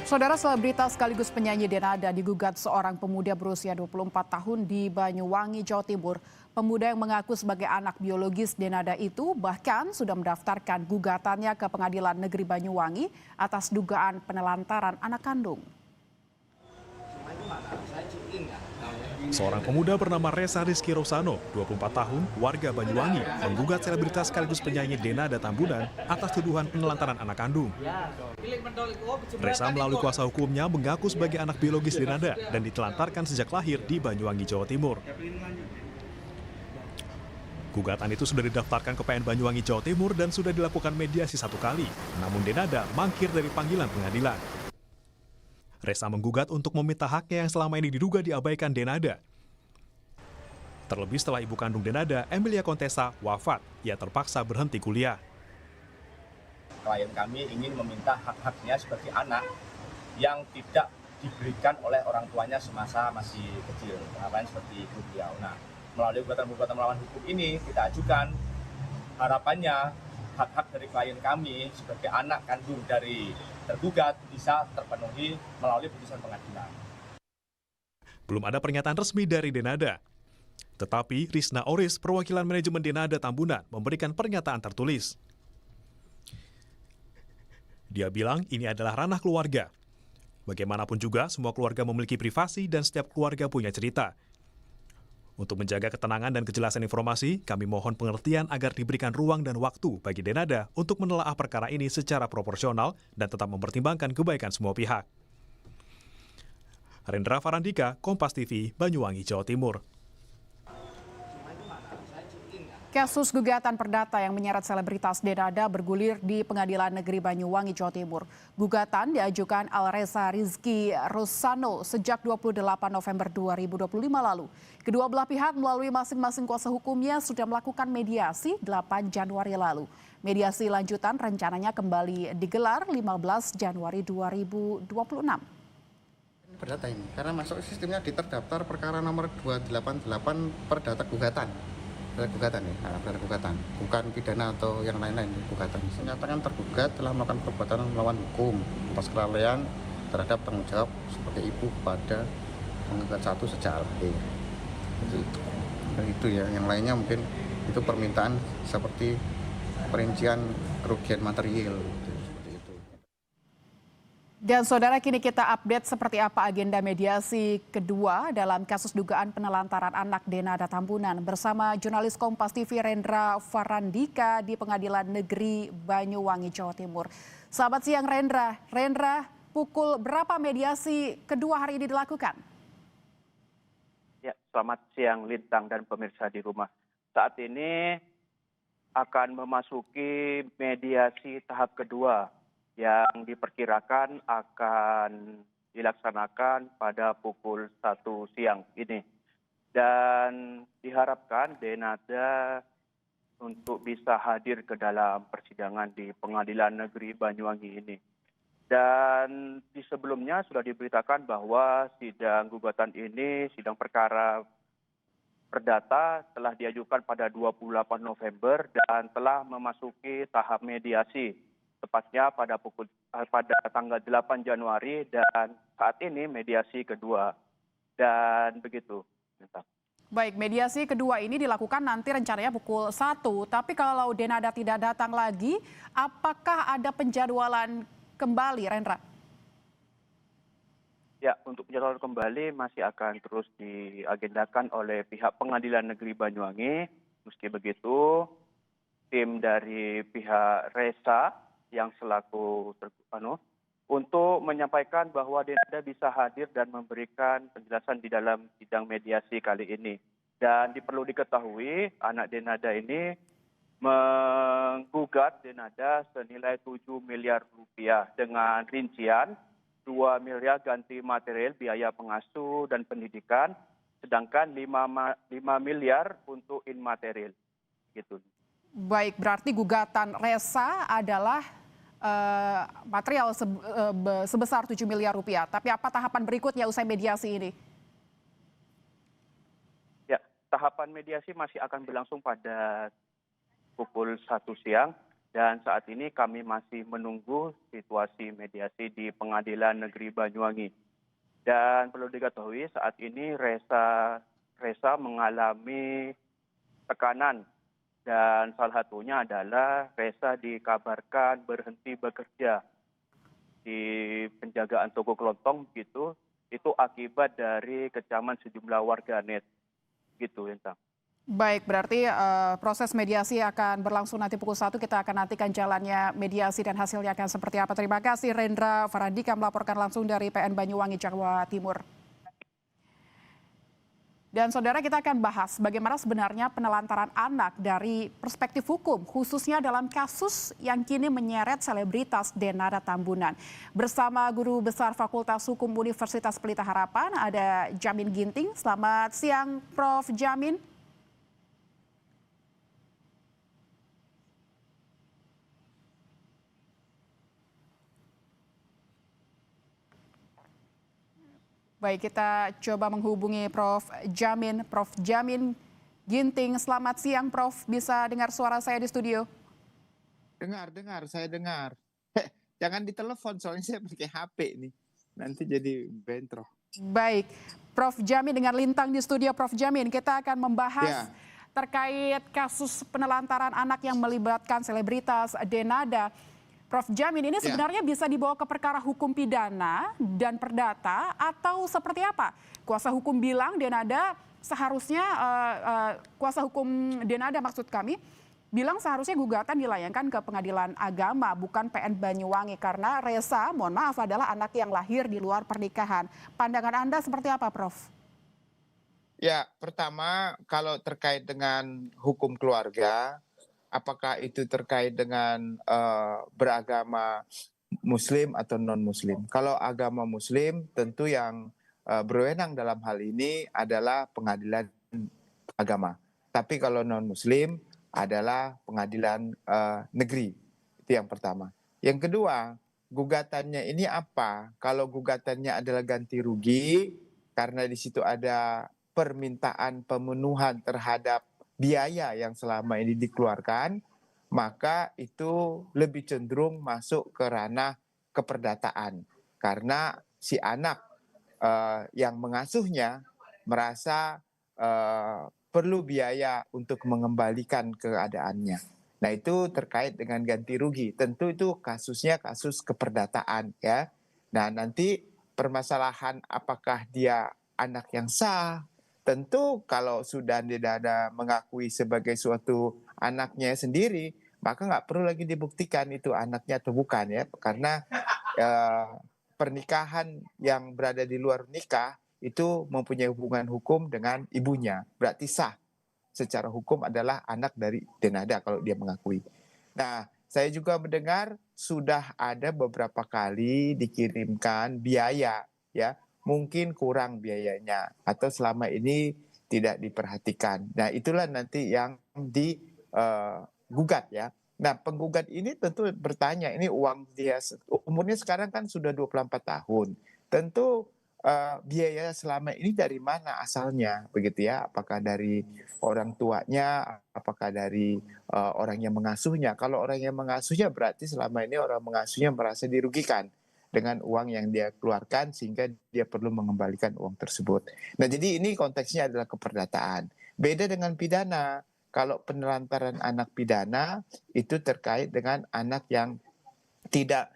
Saudara selebritas sekaligus penyanyi Denada digugat seorang pemuda berusia 24 tahun di Banyuwangi, Jawa Timur. Pemuda yang mengaku sebagai anak biologis Denada itu bahkan sudah mendaftarkan gugatannya ke Pengadilan Negeri Banyuwangi atas dugaan penelantaran anak kandung. Seorang pemuda bernama Reza Rizky Rosano, 24 tahun, warga Banyuwangi, menggugat selebritas sekaligus penyanyi Denada Tambunan atas tuduhan penelantaran anak kandung. Reza melalui kuasa hukumnya mengaku sebagai anak biologis Denada dan ditelantarkan sejak lahir di Banyuwangi, Jawa Timur. Gugatan itu sudah didaftarkan ke PN Banyuwangi, Jawa Timur dan sudah dilakukan mediasi 1 kali, namun Denada mangkir dari panggilan pengadilan. Reza menggugat untuk meminta haknya yang selama ini diduga diabaikan Denada. Terlebih setelah ibu kandung Denada, Emilia Contessa, wafat, ia terpaksa berhenti kuliah. Klien kami ingin meminta hak-haknya sebagai anak yang tidak diberikan oleh orang tuanya semasa masih kecil, seperti ibu beliau. Nah, melalui gugatan-gugatan melawan hukum ini kita ajukan harapannya hak-hak dari klien kami sebagai anak kandung dari tergugat bisa terpenuhi melalui putusan pengadilan. Belum ada pernyataan resmi dari Denada. Tetapi Risna Oris, perwakilan manajemen Denada Tambunan, memberikan pernyataan tertulis. Dia bilang ini adalah ranah keluarga. Bagaimanapun juga, semua keluarga memiliki privasi dan setiap keluarga punya cerita. Untuk menjaga ketenangan dan kejelasan informasi, kami mohon pengertian agar diberikan ruang dan waktu bagi Denada untuk menelaah perkara ini secara proporsional dan tetap mempertimbangkan kebaikan semua pihak. Rendra Farandika, Kompas TV, Banyuwangi, Jawa Timur. Kasus gugatan perdata yang menyeret selebritas Denada bergulir di Pengadilan Negeri Banyuwangi, Jawa Timur. Gugatan diajukan Reza Rizky Rosano sejak 28 November 2025 lalu. Kedua belah pihak melalui masing-masing kuasa hukumnya sudah melakukan mediasi 8 Januari lalu. Mediasi lanjutan rencananya kembali digelar 15 Januari 2026. Perdata ini, karena masuk sistemnya di terdaftar perkara nomor 288 perdata gugatan. Gugatan ya, gugatan, bukan pidana atau yang lain-lain, gugatan. Menyatakan tergugat telah melakukan perbuatan melawan hukum atas kelalaian terhadap tanggung jawab sebagai ibu kepada penggugat 1 sejak lahir. Itu ya, yang lainnya mungkin itu permintaan seperti perincian kerugian material. Dan saudara, kini kita update seperti apa agenda mediasi kedua dalam kasus dugaan penelantaran anak Denada Tambunan bersama jurnalis Kompas TV Rendra Farandika di Pengadilan Negeri Banyuwangi, Jawa Timur. Selamat siang Rendra. Rendra, pukul berapa mediasi kedua hari ini dilakukan? Ya, selamat siang Lintang dan pemirsa di rumah. Saat ini akan memasuki mediasi tahap kedua yang diperkirakan akan dilaksanakan pada pukul 1 siang ini. Dan diharapkan Denada untuk bisa hadir ke dalam persidangan di Pengadilan Negeri Banyuwangi ini. Dan di sebelumnya sudah diberitakan bahwa sidang gugatan ini, sidang perkara perdata telah diajukan pada 28 November dan telah memasuki tahap mediasi. Tepatnya pada tanggal 8 Januari dan saat ini mediasi kedua. Dan begitu. Baik, mediasi kedua ini dilakukan nanti rencananya pukul 1. Tapi kalau Denada tidak datang lagi, apakah ada penjadwalan kembali, Rendra? Ya, untuk penjadwalan kembali masih akan terus diagendakan oleh pihak Pengadilan Negeri Banyuwangi. Meski begitu, tim dari pihak Reza yang selaku untuk menyampaikan bahwa Denada bisa hadir dan memberikan penjelasan di dalam sidang mediasi kali ini. Dan perlu diketahui anak Denada ini menggugat Denada senilai 7 miliar rupiah dengan rincian 2 miliar ganti material biaya pengasuh dan pendidikan, sedangkan 5 miliar untuk inmaterial. Gitu. Baik, berarti gugatan Reza adalah material sebesar 7 miliar rupiah. Tapi apa tahapan berikutnya usai mediasi ini? Ya, tahapan mediasi masih akan berlangsung pada pukul 1 siang Dan saat ini kami masih menunggu situasi mediasi di Pengadilan Negeri Banyuwangi. Dan perlu diketahui saat ini Resa mengalami tekanan dan salah satunya adalah Resa dikabarkan berhenti bekerja di penjagaan toko kelontong gitu, itu akibat dari kecaman sejumlah warganet gitu, Lintang. Baik, berarti proses mediasi akan berlangsung nanti pukul 1. Kita akan nantikan jalannya mediasi dan hasilnya akan seperti apa. Terima kasih Rendra Faradika melaporkan langsung dari PN Banyuwangi, Jawa Timur. Dan saudara, kita akan bahas bagaimana sebenarnya penelantaran anak dari perspektif hukum, khususnya dalam kasus yang kini menyeret selebritas Denada Tambunan. Bersama Guru Besar Fakultas Hukum Universitas Pelita Harapan, ada Jamin Ginting. Selamat siang, Prof. Jamin. Baik, kita coba menghubungi Prof. Jamin. Prof. Jamin Ginting, selamat siang Prof. Bisa dengar suara saya di studio? Dengar, saya dengar. Jangan ditelepon, soalnya saya pakai HP nih. Nanti jadi bentrok. Baik, Prof. Jamin dengan Lintang di studio. Prof. Jamin, kita akan membahas terkait kasus penelantaran anak yang melibatkan selebritas Denada. Prof. Jamin, ini sebenarnya bisa dibawa ke perkara hukum pidana dan perdata atau seperti apa? Kuasa hukum bilang Denada seharusnya, kuasa hukum Denada maksud kami, bilang seharusnya gugatan dilayangkan ke Pengadilan Agama, bukan PN Banyuwangi. Karena Resa, mohon maaf, adalah anak yang lahir di luar pernikahan. Pandangan Anda seperti apa, Prof? Ya, pertama kalau terkait dengan hukum keluarga, apakah itu terkait dengan beragama Muslim atau non-Muslim? Kalau agama Muslim, tentu yang berwenang dalam hal ini adalah pengadilan agama. Tapi kalau non-Muslim adalah pengadilan negeri. Itu yang pertama. Yang kedua, gugatannya ini apa? Kalau gugatannya adalah ganti rugi, karena di situ ada permintaan pemenuhan terhadap biaya yang selama ini dikeluarkan, maka itu lebih cenderung masuk ke ranah keperdataan. Karena si anak yang mengasuhnya merasa perlu biaya untuk mengembalikan keadaannya. Nah, itu terkait dengan ganti rugi. Tentu itu kasusnya kasus keperdataan ya. Nah, nanti permasalahan apakah dia anak yang sah, tentu kalau sudah Denada mengakui sebagai suatu anaknya sendiri, maka nggak perlu lagi dibuktikan itu anaknya atau bukan ya, karena pernikahan yang berada di luar nikah itu mempunyai hubungan hukum dengan ibunya, berarti sah. Secara hukum adalah anak dari Denada kalau dia mengakui. Nah, saya juga mendengar sudah ada beberapa kali dikirimkan biaya ya. Mungkin kurang biayanya atau selama ini tidak diperhatikan. Nah, itulah nanti yang digugat ya. Nah, penggugat ini tentu bertanya, ini uang dia, umurnya sekarang kan sudah 24 tahun. Tentu biaya selama ini dari mana asalnya, begitu ya? Apakah dari orang tuanya, apakah dari orang yang mengasuhnya? Kalau orang yang mengasuhnya berarti selama ini orang mengasuhnya merasa dirugikan dengan uang yang dia keluarkan sehingga dia perlu mengembalikan uang tersebut. Nah, jadi ini konteksnya adalah keperdataan. Beda dengan pidana. Kalau penelantaran anak pidana itu terkait dengan anak yang tidak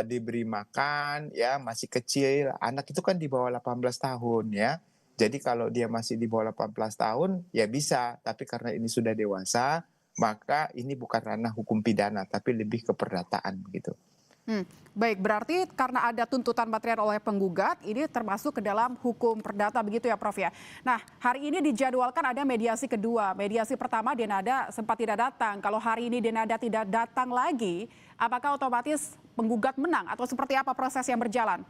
diberi makan, ya masih kecil. Anak itu kan di bawah 18 tahun ya. Jadi kalau dia masih di bawah 18 tahun ya bisa, tapi karena ini sudah dewasa, maka ini bukan ranah hukum pidana tapi lebih keperdataan begitu. Baik, berarti karena ada tuntutan material oleh penggugat, ini termasuk ke dalam hukum perdata begitu ya Prof ya. Nah, hari ini dijadwalkan ada mediasi kedua. Mediasi pertama Denada sempat tidak datang. Kalau hari ini Denada tidak datang lagi, apakah otomatis penggugat menang atau seperti apa proses yang berjalan?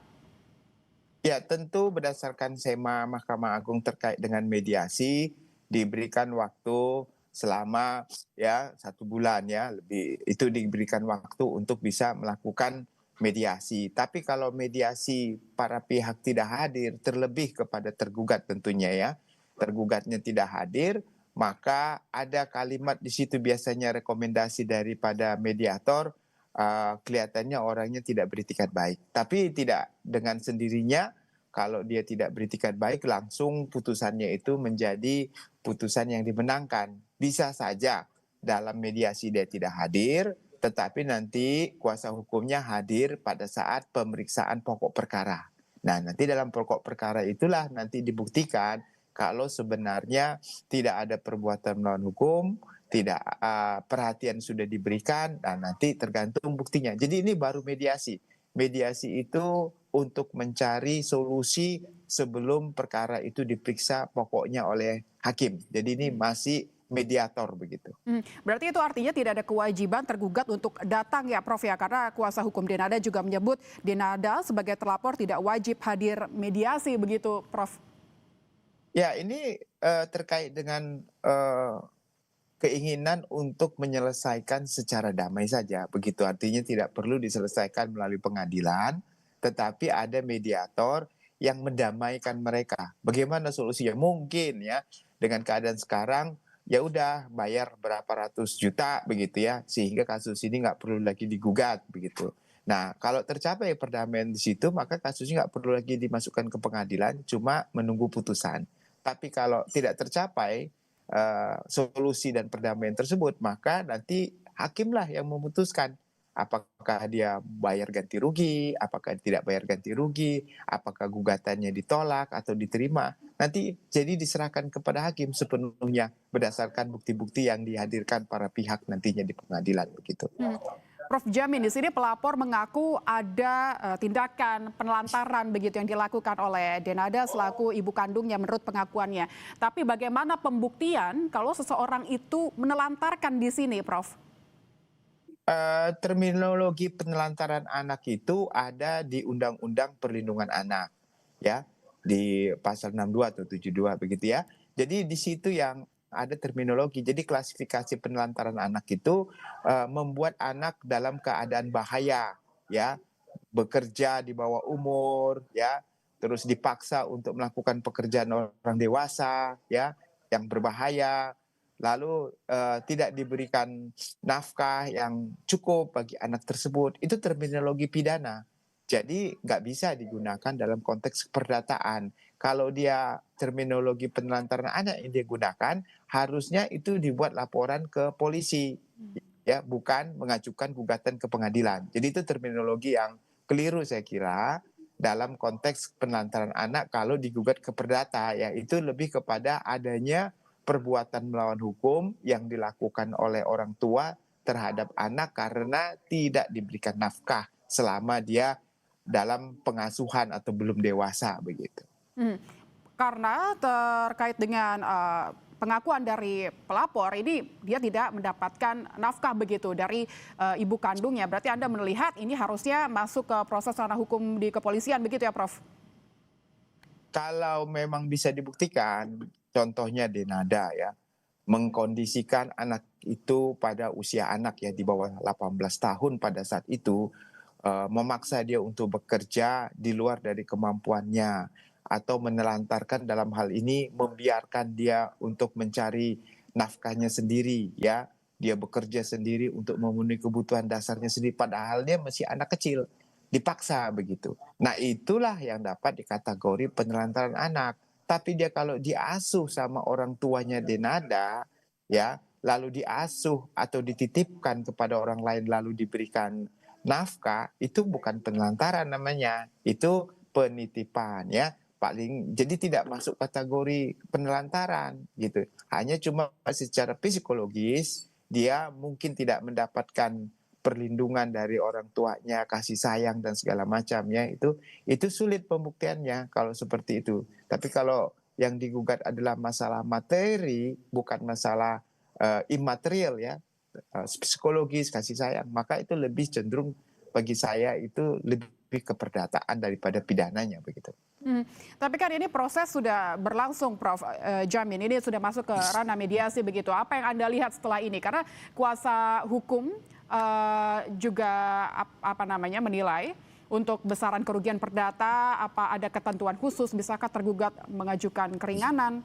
Ya, tentu berdasarkan SEMA Mahkamah Agung terkait dengan mediasi diberikan waktu selama ya 1 bulan ya, lebih itu diberikan waktu untuk bisa melakukan mediasi. Tapi kalau mediasi para pihak tidak hadir, terlebih kepada tergugat tentunya ya, tergugatnya tidak hadir, maka ada kalimat di situ biasanya rekomendasi daripada mediator, kelihatannya orangnya tidak beritikat baik. Tapi tidak dengan sendirinya kalau dia tidak beritikat baik langsung putusannya itu menjadi putusan yang dimenangkan. Bisa saja dalam mediasi dia tidak hadir, tetapi nanti kuasa hukumnya hadir pada saat pemeriksaan pokok perkara. Nah, nanti dalam pokok perkara itulah nanti dibuktikan kalau sebenarnya tidak ada perbuatan melawan hukum, tidak perhatian sudah diberikan, dan nanti tergantung buktinya. Jadi ini baru mediasi. Mediasi itu untuk mencari solusi sebelum perkara itu diperiksa pokoknya oleh hakim. Jadi ini masih mediator begitu. Berarti itu artinya tidak ada kewajiban tergugat untuk datang ya Prof ya, karena kuasa hukum Denada juga menyebut Denada sebagai terlapor tidak wajib hadir mediasi begitu Prof. Ya, ini terkait dengan keinginan untuk menyelesaikan secara damai saja. Begitu artinya tidak perlu diselesaikan melalui pengadilan, tetapi ada mediator yang mendamaikan mereka. Bagaimana solusinya? Mungkin ya dengan keadaan sekarang ya udah bayar berapa ratus juta begitu ya, sehingga kasus ini nggak perlu lagi digugat begitu. Nah, kalau tercapai perdamaian di situ, maka kasusnya nggak perlu lagi dimasukkan ke pengadilan, cuma menunggu putusan. Tapi kalau tidak tercapai solusi dan perdamaian tersebut, maka nanti hakimlah yang memutuskan apakah dia bayar ganti rugi, apakah tidak bayar ganti rugi, apakah gugatannya ditolak atau diterima. Nanti jadi diserahkan kepada hakim sepenuhnya berdasarkan bukti-bukti yang dihadirkan para pihak nantinya di pengadilan begitu. Prof Jamin, di sini pelapor mengaku ada tindakan penelantaran begitu yang dilakukan oleh Denada selaku ibu kandungnya menurut pengakuannya. Tapi bagaimana pembuktian kalau seseorang itu menelantarkan di sini, Prof? Terminologi penelantaran anak itu ada di Undang-Undang Perlindungan Anak, ya, di pasal 62 atau 72 begitu ya. Jadi di situ yang ada terminologi. Jadi klasifikasi penelantaran anak itu membuat anak dalam keadaan bahaya, ya, bekerja di bawah umur, ya, terus dipaksa untuk melakukan pekerjaan orang dewasa, ya, yang berbahaya, lalu tidak diberikan nafkah yang cukup bagi anak tersebut. Itu terminologi pidana. Jadi nggak bisa digunakan dalam konteks perdataan. Kalau dia terminologi penelantaran anak yang dia gunakan, harusnya itu dibuat laporan ke polisi, ya, bukan mengajukan gugatan ke pengadilan. Jadi itu terminologi yang keliru saya kira dalam konteks penelantaran anak kalau digugat ke perdata, ya itu lebih kepada adanya perbuatan melawan hukum yang dilakukan oleh orang tua terhadap anak karena tidak diberikan nafkah selama dia dalam pengasuhan atau belum dewasa begitu. Karena terkait dengan pengakuan dari pelapor ini dia tidak mendapatkan nafkah begitu dari ibu kandungnya. Berarti Anda melihat ini harusnya masuk ke proses ranah hukum di kepolisian begitu ya Prof? Kalau memang bisa dibuktikan, contohnya Denada ya, mengkondisikan anak itu pada usia anak ya di bawah 18 tahun pada saat itu, memaksa dia untuk bekerja di luar dari kemampuannya, atau menelantarkan dalam hal ini membiarkan dia untuk mencari nafkahnya sendiri ya, dia bekerja sendiri untuk memenuhi kebutuhan dasarnya sendiri padahal dia masih anak kecil, dipaksa begitu. Nah, itulah yang dapat dikategori penelantaran anak. Tapi dia kalau diasuh sama orang tuanya Denada ya, lalu diasuh atau dititipkan kepada orang lain lalu diberikan nafkah, itu bukan penelantaran namanya, itu penitipan ya. Paling jadi tidak masuk kategori penelantaran gitu. Hanya cuma secara psikologis dia mungkin tidak mendapatkan perlindungan dari orang tuanya, kasih sayang dan segala macamnya, itu sulit pembuktiannya kalau seperti itu. Tapi kalau yang digugat adalah masalah materi, bukan masalah imaterial ya, psikologis, kasih sayang, maka itu lebih cenderung bagi saya itu lebih ke perdataan daripada pidananya begitu. Tapi kan ini proses sudah berlangsung Prof Jamin, ini sudah masuk ke ranah mediasi begitu. Apa yang Anda lihat setelah ini? Karena kuasa hukum juga menilai untuk besaran kerugian perdata, apa ada ketentuan khusus, bisakah tergugat mengajukan keringanan?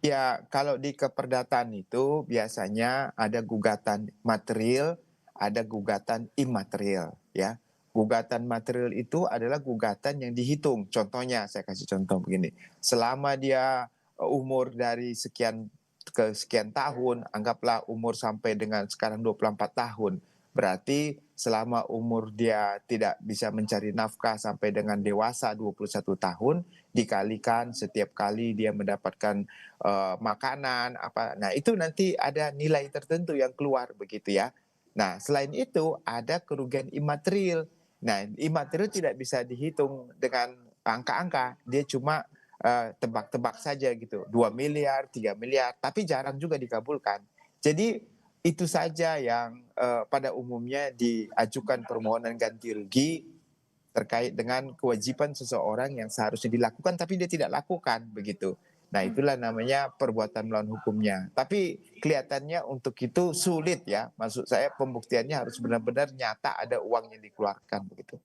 Ya, kalau di keperdataan itu biasanya ada gugatan material, ada gugatan imaterial, ya. Gugatan material itu adalah gugatan yang dihitung. Contohnya, saya kasih contoh begini. Selama dia umur dari sekian ke sekian tahun, anggaplah umur sampai dengan sekarang 24 tahun. Berarti selama umur dia tidak bisa mencari nafkah sampai dengan dewasa 21 tahun, dikalikan setiap kali dia mendapatkan makanan apa. Nah, itu nanti ada nilai tertentu yang keluar begitu ya. Nah, selain itu ada kerugian imaterial. Nah, imaterial tidak bisa dihitung dengan angka-angka. Dia cuma tebak-tebak saja gitu. 2 miliar, 3 miliar, tapi jarang juga dikabulkan. Jadi itu saja yang pada umumnya diajukan permohonan ganti rugi terkait dengan kewajiban seseorang yang seharusnya dilakukan tapi dia tidak lakukan begitu. Nah, itulah namanya perbuatan melawan hukumnya. Tapi kelihatannya untuk itu sulit ya. Maksud saya pembuktiannya harus benar-benar nyata ada uang yang dikeluarkan begitu.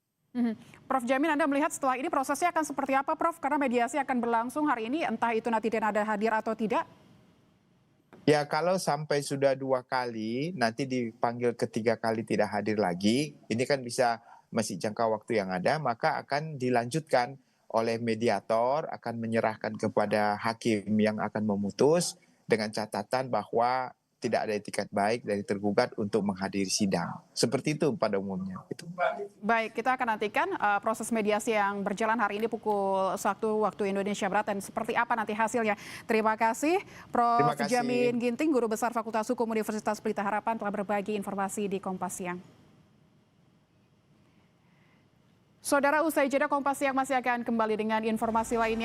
Prof Jamin, Anda melihat setelah ini prosesnya akan seperti apa, Prof? Karena mediasi akan berlangsung hari ini, entah itu nanti Denada hadir atau tidak. Ya, kalau sampai sudah 2 kali, nanti dipanggil ketiga kali tidak hadir lagi, ini kan bisa masih jangka waktu yang ada, maka akan dilanjutkan oleh mediator, akan menyerahkan kepada hakim yang akan memutus dengan catatan bahwa tidak ada etikat baik dari tergugat untuk menghadiri sidang. Seperti itu pada umumnya. Gitu. Baik, kita akan nantikan proses mediasi yang berjalan hari ini pukul 1 waktu Indonesia Barat dan seperti apa nanti hasilnya. Terima kasih Prof. Terima kasih. Jamin Ginting, Guru Besar Fakultas Hukum Universitas Pelita Harapan telah berbagi informasi di Kompas Siang. Saudara, usai jeda Kompas Siang masih akan kembali dengan informasi lainnya.